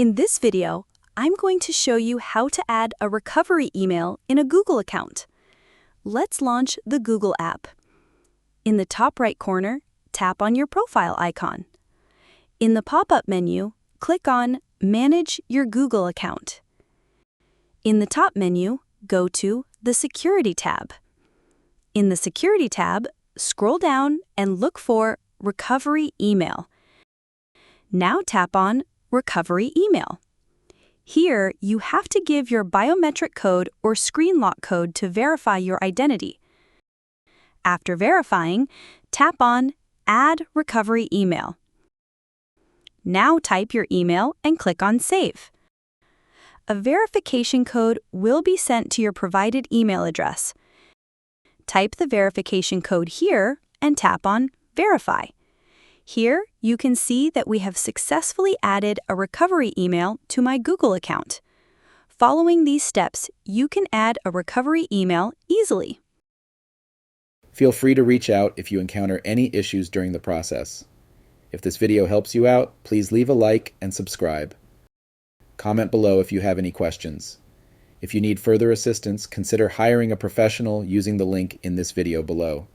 In this video, I'm going to show you how to add a recovery email in a Google account. Let's launch the Google app. In the top right corner, tap on your profile icon. In the pop-up menu, click on Manage Your Google Account. In the top menu, go to the Security tab. In the Security tab, scroll down and look for Recovery Email. Now tap on Recovery Email. Here, you have to give your biometric code or screen lock code to verify your identity. After verifying, tap on Add Recovery Email. Now type your email and click on Save. A verification code will be sent to your provided email address. Type the verification code here and tap on Verify. Here, you can see that we have successfully added a recovery email to my Google account. Following these steps, you can add a recovery email easily. Feel free to reach out if you encounter any issues during the process. If this video helps you out, please leave a like and subscribe. Comment below if you have any questions. If you need further assistance, consider hiring a professional using the link in this video below.